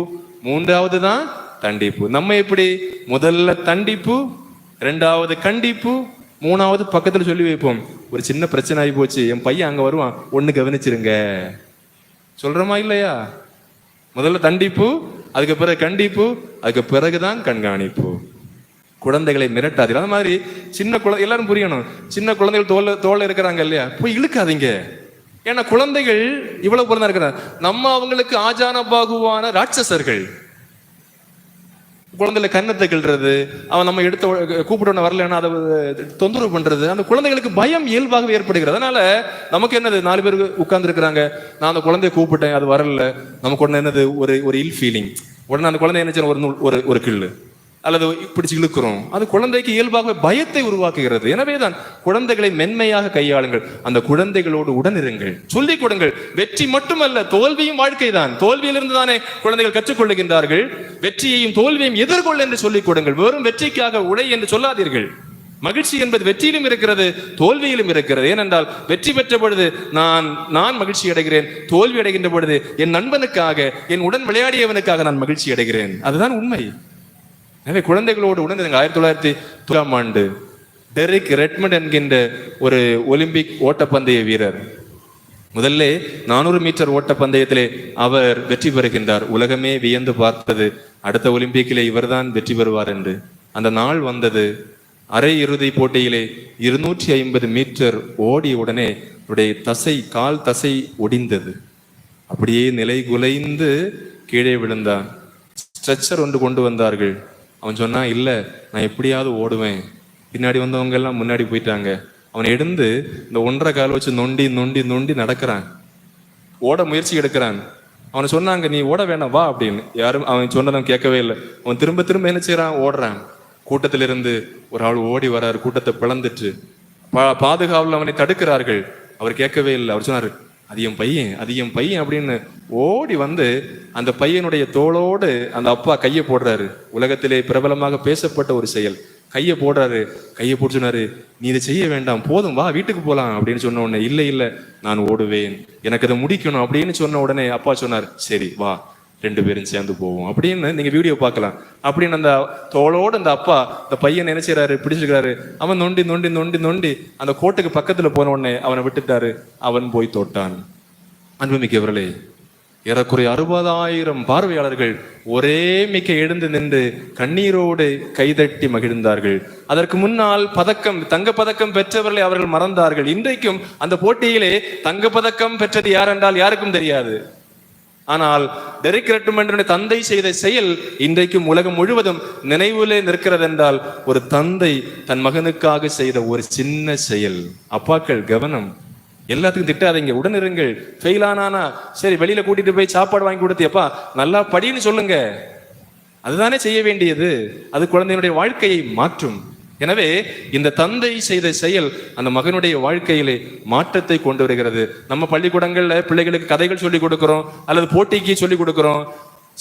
3வது தான் தண்டிப்பு. நம்ம எப்படி? முதல்ல தண்டிப்பு, 2வது கண்டிப்பு, 3வது பக்கத்துல சொல்லி வைப்போம். ஒரு சின்ன பிரச்சனை ஆகி போச்சு, என் பையன் அங்க வருவான், ஒண்ணு கவனிச்சிருங்க சொல்றோமா இல்லையா? முதல்ல தண்டிப்பு, அதுக்கு பிறகு கண்டிப்பு, அதுக்கு பிறகுதான் கண்காணிப்பு. குழந்தைகளை மிரட்டாதீர்கள். அந்த மாதிரி சின்ன குழந்தை எல்லாரும் புரியணும். சின்ன குழந்தைகள் தோல்ல இருக்கிறாங்க இல்லையா, போய் இழுக்காதீங்க. ஏன்னா குழந்தைகள் இவ்வளவு பொருந்தா இருக்கிறாங்க. நம்ம அவங்களுக்கு ஆஜான பாகுவான ராட்சசர்கள். குழந்தைல கன்னத்தை கிள்றது, அவன் நம்ம எடுத்த கூப்பிட்டு வரலன்னா அதை தொந்தரவு பண்றது, அந்த குழந்தைகளுக்கு பயம் இயல்பாகவே ஏற்படுகிறது. அதனால நமக்கு என்னது, 4 பேர் உட்கார்ந்து இருக்கிறாங்க, நான் அந்த குழந்தைய கூப்பிட்டேன், அது வரல, நமக்கு உடனே என்னது, ஒரு இல் ஃபீலிங். உடனே அந்த குழந்தை என்ன ஒரு கிள்ளு அல்லது பிடிச்சு இழுக்கிறோம். அது குழந்தைக்கு இயல்பாக பயத்தை உருவாக்குகிறது. எனவேதான் குழந்தைகளை மென்மையாக கையாளுங்கள். அந்த குழந்தைகளோடு உடனிருங்கள், சொல்லிக் கொடுங்கள். வெற்றி மட்டுமல்ல, தோல்வியும் வாழ்க்கை தான். தோல்வியிலிருந்து தானே குழந்தைகள் கற்றுக்கொள்ளுகின்றார்கள். வெற்றியையும் தோல்வியையும் எதிர்கொள் என்று சொல்லிக் கொடுங்கள். வெறும் வெற்றிக்காக உடை என்று சொல்லாதீர்கள். மகிழ்ச்சி என்பது வெற்றியிலும் இருக்கிறது, தோல்வியிலும் இருக்கிறது. ஏனென்றால் வெற்றி பெற்ற பொழுது நான் மகிழ்ச்சி அடைகிறேன், தோல்வி அடைகின்ற பொழுது என் நண்பனுக்காக, என் உடன் விளையாடியவனுக்காக நான் மகிழ்ச்சி அடைகிறேன். அதுதான் உண்மை. எனவே குழந்தைகளோடு உணர்ந்துங்க. 1903ஆம் ஆண்டு டெரிக் ரெட்மண்ட் என்கின்ற ஒரு ஒலிம்பிக் ஓட்டப்பந்தய வீரர் முதல்ல 400 மீட்டர் ஓட்டப்பந்தயத்திலே அவர் வெற்றி பெறுகின்றார். உலகமே வியந்து பார்த்தது, அடுத்த ஒலிம்பிக்கிலே இவர்தான் வெற்றி பெறுவார் என்று. அந்த நாள் வந்தது. அரை இறுதி போட்டியிலே 250 மீட்டர் ஓடிய உடனே அவருடைய கால் தசை ஒடிந்தது. அப்படியே நிலை குலைந்து கீழே விழுந்தான். ஸ்ட்ரெச்சர் ஒன்று கொண்டு வந்தார்கள். அவன் சொன்னா, இல்ல நான் எப்படியாவது ஓடுவேன், பின்னாடி வந்தவங்க எல்லாம் முன்னாடி போயிட்டாங்க. அவன் எழுந்து இந்த 1.5 கால் வச்சு நொண்டி நொண்டி நொண்டி நடக்கிறான், ஓட முயற்சி எடுக்கிறான். அவனை சொன்னாங்க, நீ ஓட வேண்டாம் வா அப்படின்னு. யாரும் அவன் சொன்னதும் கேட்கவே இல்லை. அவன் திரும்ப திரும்ப என்ன செய்யறான், ஓடுறான். கூட்டத்திலிருந்து ஒரு ஆள் ஓடி வர்றாரு, கூட்டத்தை பிளந்துட்டு. பாதுகாவல் அவனை தடுக்கிறார்கள். அவர் கேட்கவே இல்லை. அவர் சொன்னாரு, அது என் பையன் அப்படின்னு ஓடி வந்து அந்த பையனுடைய தோளோடு அந்த அப்பா கையை போடுறாரு. உலகத்திலே பிரபலமாக பேசப்பட்ட ஒரு செயல். கையை போடுறாரு. கையை போட்டு சொன்னாரு, நீ இதை செய்ய வேண்டாம், போதும் வா வீட்டுக்கு போலாம் அப்படின்னு சொன்ன உடனே, இல்லை நான் ஓடுவேன், எனக்கு அதை முடிக்கணும் அப்படின்னு சொன்ன உடனே அப்பா சொன்னார், சரி வா 2 பேரும் சேர்ந்து போவோம் அப்படின்னு. நீங்க வீடியோ பார்க்கலாம். அப்படின்னு அந்த தோளோடு அந்த அப்பா அந்த பையன் என்ன செய்யறாரு, பிடிச்சிருக்கிறாரு. அவன் நொண்டி நொண்டி நொண்டி நொண்டி அந்த கோட்டுக்கு பக்கத்துல போன உடனே அவனை விட்டுட்டாரு. அவன் போய் தொட்டான். அன்புமிக்கவர்களே, ஏறக்குறைய 60,000 பார்வையாளர்கள் ஒரே மிக்க எழுந்து நின்று கண்ணீரோடு கைதட்டி மகிழ்ந்தார்கள். அதற்கு முன்னால் தங்க பதக்கம் பெற்றவர்களை அவர்கள் மறந்தார்கள். இன்றைக்கும் அந்த போட்டியிலே தங்க பதக்கம் பெற்றது யார் என்றால் யாருக்கும் தெரியாது. ஆனால் டெரிக் ரெட்மண்டனுடைய தந்தை செய்த செயல் இன்றைக்கும் உலகம் முழுவதும் நினைவிலே நிற்கிறது என்றால், ஒரு தந்தை தன் மகனுக்காக செய்த ஒரு சின்ன செயல். அப்பாக்கள் கவனம், எல்லாத்துக்கும் திட்டாதீங்க, உடனிருங்கள். ஃபெயில் ஆனானா சரி, வெளியில கூட்டிட்டு போய் சாப்பாடு வாங்கி கொடுத்தியப்பா நல்லா படின்னு சொல்லுங்க. அதுதானே செய்ய வேண்டியது. அது குழந்தையினுடைய வாழ்க்கையை மாற்றும். எனவே இந்த தந்தை செய்த செயல் அந்த மகனுடைய வாழ்க்கையிலே மாற்றத்தை கொண்டு வருகிறது. நம்ம பள்ளிக்கூடங்கள்ல பிள்ளைகளுக்கு கதைகள் சொல்லி கொடுக்கிறோம், அல்லது போட்டிக்கு சொல்லி கொடுக்கிறோம்.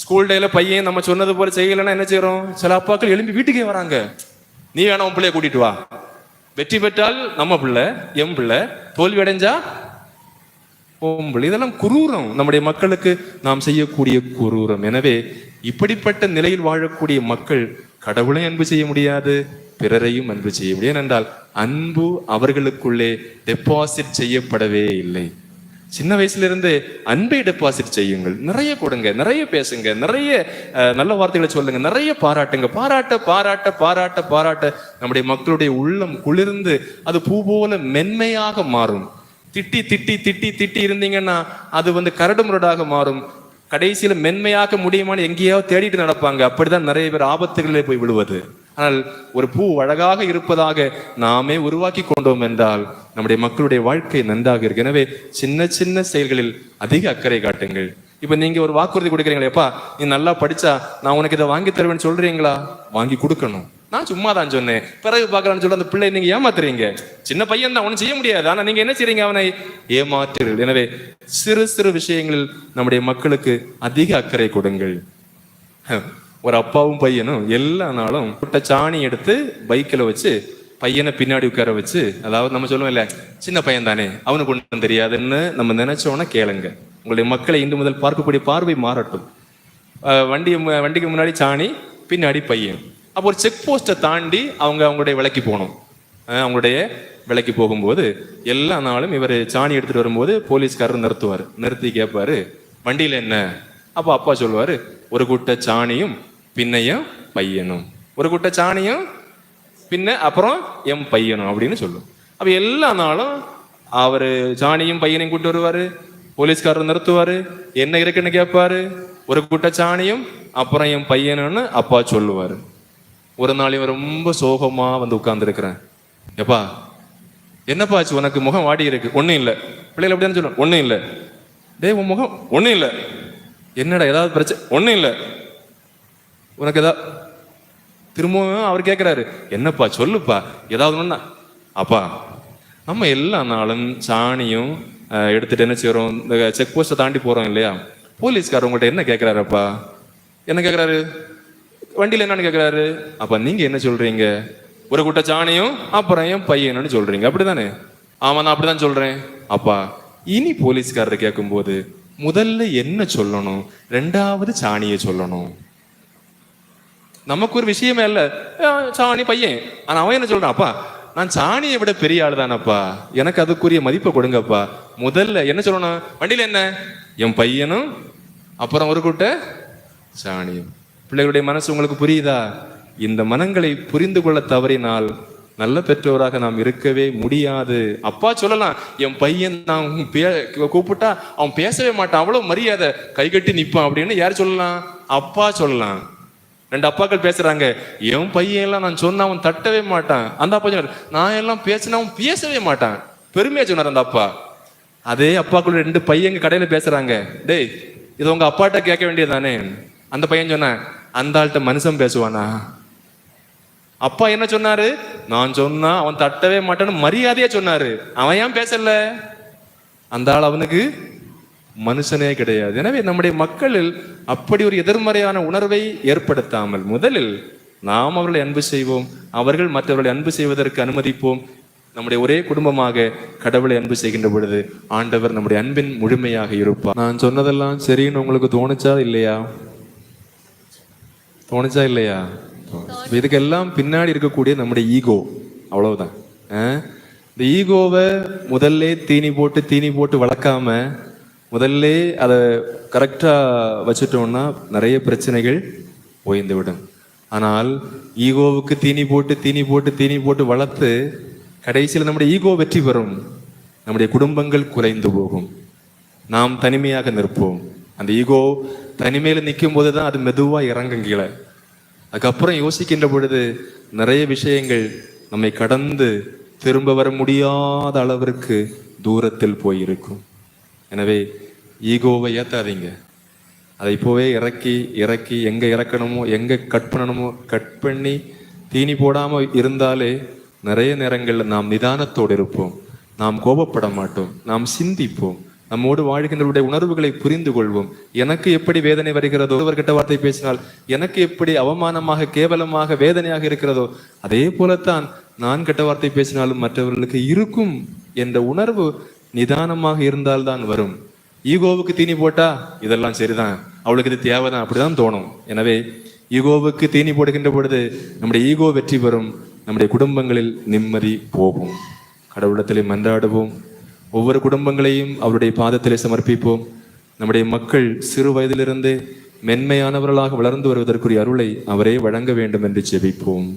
ஸ்கூல் டேல பையன் நம்ம சொன்னது போல செய்யலைன்னா என்ன செய்யறோம்? சில அப்பாக்கள் எழும்பி வீட்டுக்கே வராங்க, நீ வேணா உன் பிள்ளைய கூட்டிட்டு வா. வெற்றி பெற்றால் நம்ம பிள்ளை, எம் பிள்ளை. தோல்வி அடைஞ்சா இதெல்லாம் குரூரம், நம்முடைய மக்களுக்கு நாம் செய்யக்கூடிய குரூரம். எனவே இப்படிப்பட்ட நிலையில் வாழக்கூடிய மக்கள் கடவுளை அன்பு செய்ய முடியாது, பிறரையும் அன்பு செய்ய முடியாது. ஏனென்றால் அன்பு அவர்களுக்குள்ளே டெபாசிட் செய்யப்படவே இல்லை. சின்ன வயசுல இருந்து அன்பை டெபாசிட் செய்யுங்கள். நிறைய கொடுங்க, நிறைய பேசுங்க, நிறைய நல்ல வார்த்தைகளை சொல்லுங்க, நிறைய பாராட்டுங்க. பாராட்ட பாராட்ட பாராட்ட பாராட்ட நம்முடைய மக்களுடைய உள்ளம் குளிர்ந்து அது பூ போல மென்மையாக மாறும். திட்டி திட்டி திட்டி திட்டி இருந்தீங்கன்னா அது கரடு முரடாக மாறும். கடைசியில மென்மையாக்க முடியுமான்னு எங்கேயாவது தேடிட்டு நடப்பாங்க. அப்படிதான் நிறைய பேர் ஆபத்துகளிலே போய் விடுவது. ஆனால் ஒரு பூ அழகாக இருப்பதாக நாமே உருவாக்கி கொண்டோம் என்றால் நம்முடைய மக்களுடைய வாழ்க்கை நன்றாக இருக்கு. எனவே சின்ன சின்ன செயல்களில் அதிக அக்கறை காட்டுங்கள். இப்ப நீங்க ஒரு வாக்குறுதி கொடுக்குறீங்களே, எப்பா நீ நல்லா படிச்சா நான் உனக்கு இதை வாங்கி தருவேன்னு சொல்றீங்களா? வாங்கி கொடுக்கணும். நான் சும்மா தான் சொன்னேன், பிறகு பார்க்கலாம்னு சொல்ல அந்த பிள்ளை நீங்க ஏமாத்துறீங்க. சின்ன பையன் தான், ஒன்றும் செய்ய முடியாது. ஆனா நீங்க என்ன செய்றீங்க? அவனை ஏமாற்றுங்கள். எனவே சிறு சிறு விஷயங்களில் நம்முடைய மக்களுக்கு அதிக அக்கறை கொடுங்கள். ஒரு அப்பாவும் பையனும் எல்லா நாளும் குட்டை சாணி எடுத்து பைக்கில் வச்சு பையனை பின்னாடி உட்கார வச்சு, அதாவது நம்ம சொல்லுவோம் இல்ல, சின்ன பையன் தானே அவனுக்கு ஒன்றும் தெரியாதுன்னு நம்ம நினைச்சோன்னா கேளுங்க. உங்களுடைய மக்களை இன்று முதல் பார்க்கக்கூடிய பார்வை மாறட்டும். வண்டிக்கு முன்னாடி சாணி, பின்னாடி பையன். அப்போ ஒரு செக் போஸ்ட்டை தாண்டி அவங்களுடைய விலைக்கு போகணும். அவங்களுடைய விலைக்கு போகும்போது எல்லா நாளும் இவர் சாணி எடுத்துட்டு வரும்போது போலீஸ்காரர் நிறுத்துவார். நிறுத்தி கேட்பாரு, வண்டியில் என்ன? அப்போ அப்பா சொல்லுவார், ஒரு குட்டை சாணியும் பின்னையும் பையனும், ஒரு குட்டை சாணியும் பின்ன அப்புறம் எம் பையனும் அப்படின்னு சொல்லும். அப்போ எல்லா நாளும் அவர் சாணியும் பையனையும் கூட்டு வருவார். போலீஸ்காரர் நிறுத்துவார், என்ன இருக்குன்னு கேட்பாரு. ஒரு குட்டை சாணியும் அப்புறம் என் பையனுன்னு அப்பா சொல்லுவார். ஒரு நாள் இவன் ரொம்ப சோகமா உட்கார்ந்துருக்கிறேன். எப்பா என்னப்பா ஆச்சு, உனக்கு முகம் வாடி இருக்கு? ஒன்றும் இல்லை. பிள்ளைகள் எப்படின்னு சொல்லுவேன், ஒன்றும் இல்லை. டே உன் முகம் ஒன்றும் இல்லை. என்னடா ஏதாவது பிரச்சனை? ஒன்றும் இல்லை. உனக்கு ஏதாவது? திரும்பவும் அவர் கேட்குறாரு, என்னப்பா சொல்லுப்பா ஏதாவது ஒன்றா? அப்பா நம்ம எல்லா நாளும் சாணியும் எடுத்துட்டு என்ன செய்கிறோம், இந்த செக் போஸ்ட்டை தாண்டி போகிறோம் இல்லையா? போலீஸ்காரர் உங்கள்கிட்ட என்ன கேட்குறாருப்பா? என்ன கேட்குறாரு? வண்டியில் என்னன்னு கேட்குறாரு. அப்போ நீங்கள் என்ன சொல்கிறீங்க? ஒரு குட்டை சாணியும் அப்புறம் என் பையன்னு சொல்கிறீங்க, அப்படி தானே? ஆமாம், நான் அப்படி தான் சொல்கிறேன். அப்பா இனி போலீஸ்காரர் கேட்கும்போது முதல்ல என்ன சொல்லணும், ரெண்டாவது சாணியை சொல்லணும். நமக்கு ஒரு விஷயமே இல்லை, சாணி பையன். ஆனால் அவன் என்ன சொல்கிறான், அப்பா நான் சாணியை விட பெரிய ஆள் தானப்பா, எனக்கு அதுக்குரிய மதிப்பை கொடுங்கப்பா. முதல்ல என்ன சொல்லணும்? வண்டியில் என்ன? என் பையனும் அப்புறம் ஒரு குட்டை சாணியும். பிள்ளைகளுடைய மனசு உங்களுக்கு புரியுதா? இந்த மனங்களை புரிந்து கொள்ள தவறினால் நல்ல பெற்றோராக நாம் இருக்கவே முடியாது. அப்பா சொல்லலாம், என் பையன் நான் கூப்பிட்டா அவன் பேசவே மாட்டான், அவ்வளவு மரியாதை, கைகட்டி நிற்பான் அப்படின்னு யார் சொல்லலாம்? அப்பா சொல்லலாம். ரெண்டு அப்பாக்கள் பேசுறாங்க, என் பையன் எல்லாம் நான் சொன்ன அவன் தட்டவே மாட்டான். அந்த அப்பா சொன்னார், நான் எல்லாம் பேசினா அவன் பேசவே மாட்டான், பெருமையா சொன்னார் அந்த அப்பா. அதே அப்பாக்கள் ரெண்டு பையங்க கடையில பேசுறாங்க, டேய் இது உங்க அப்பாட்ட கேட்க வேண்டியதானே? அந்த பையன் சொன்னான், அந்த ஆள்கிட்ட மனுஷன் பேசுவானா? அப்பா என்ன சொன்னாரு? நான் சொன்னா அவன் தட்டவே மாட்டான்னு மரியாதையா சொன்னாரு. அவன் ஏன் பேசல? அந்த ஆள் அவனுக்கு மனுஷனே கிடையாது. எனவே நம்முடைய மக்களில் அப்படி ஒரு எதிர்மறையான உணர்வை ஏற்படுத்தாமல் முதலில் நாம் அவர்களை அன்பு செய்வோம், அவர்கள் மற்றவர்களை அன்பு செய்வதற்கு அனுமதிப்போம். நம்முடைய ஒரே குடும்பமாக கடவுளை அன்பு செய்கின்ற பொழுது ஆண்டவர் நம்முடைய அன்பின் முழுமையாக இருப்பார். நான் சொன்னதெல்லாம் சரின்னு உங்களுக்கு தோணுச்சா இல்லையா? தோணுச்சா இல்லையா? இதுக்கெல்லாம் பின்னாடி இருக்கக்கூடிய நம்முடைய ஈகோ, அவ்வளவுதான். இந்த ஈகோவை முதல்ல தீனி போட்டு வளர்க்காம முதல்ல அதை கரெக்டா வச்சுட்டோம்னா நிறைய பிரச்சனைகள் ஓய்ந்து விடும். ஆனால் ஈகோவுக்கு தீனி போட்டு வளர்த்து கடைசியில் நம்முடைய ஈகோ வெற்றி பெறும், நம்முடைய குடும்பங்கள் குறைந்து போகும், நாம் தனிமையாக நிற்போம். அந்த ஈகோ தனிமையில நிற்கும் போது தான் அது மெதுவா இறங்கும் கீழே. அதுக்கப்புறம் யோசிக்கின்ற பொழுது நிறைய விஷயங்கள் நம்மை கடந்து திரும்ப வர முடியாத அளவிற்கு தூரத்தில் போயிருக்கும். எனவே ஈகோவை ஏத்தாதீங்க. அதை இப்போவே இறக்கி இறக்கி எங்க இறக்கணுமோ எங்க கட் பண்ணணுமோ கட் பண்ணி தீனி போடாம இருந்தாலே நிறைய நேரங்களில் நாம் நிதானத்தோடு இருப்போம். நாம் கோபப்பட மாட்டோம். நாம் சிந்திப்போம். நம்மோடு வாழ்கின்றவருடைய உணர்வுகளை புரிந்து கொள்வோம். எனக்கு எப்படி வேதனை வருகிறதோ, ஒருவர் கிட்ட வார்த்தை பேசினால் எனக்கு எப்படி அவமானமாக கேவலமாக வேதனையாக இருக்கிறதோ, அதே போலத்தான் நான் கெட்ட வார்த்தை பேசினாலும் மற்றவர்களுக்கு இருக்கும் என்ற உணர்வு நிதானமாக இருந்தால்தான் வரும். ஈகோவுக்கு தீனி போட்டா இதெல்லாம் சரிதான், அவளுக்கு இது தேவைதான், அப்படிதான் தோணும். எனவே ஈகோவுக்கு தீனி போடுகின்ற பொழுது நம்முடைய ஈகோ வெற்றி பெறும். நம்முடைய குடும்பங்களில் நிம்மதி போகும். கடவுளத்திலே மன்றாடுவோம். ஒவ்வொரு குடும்பங்களையும் அவருடைய பாதத்திலே சமர்ப்பிப்போம். நம்முடைய மக்கள் சிறு வயதிலிருந்தே மென்மையானவர்களாக வளர்ந்து வருவதற்குரிய அருளை அவரே வழங்க வேண்டும் என்று ஜெபிப்போம்.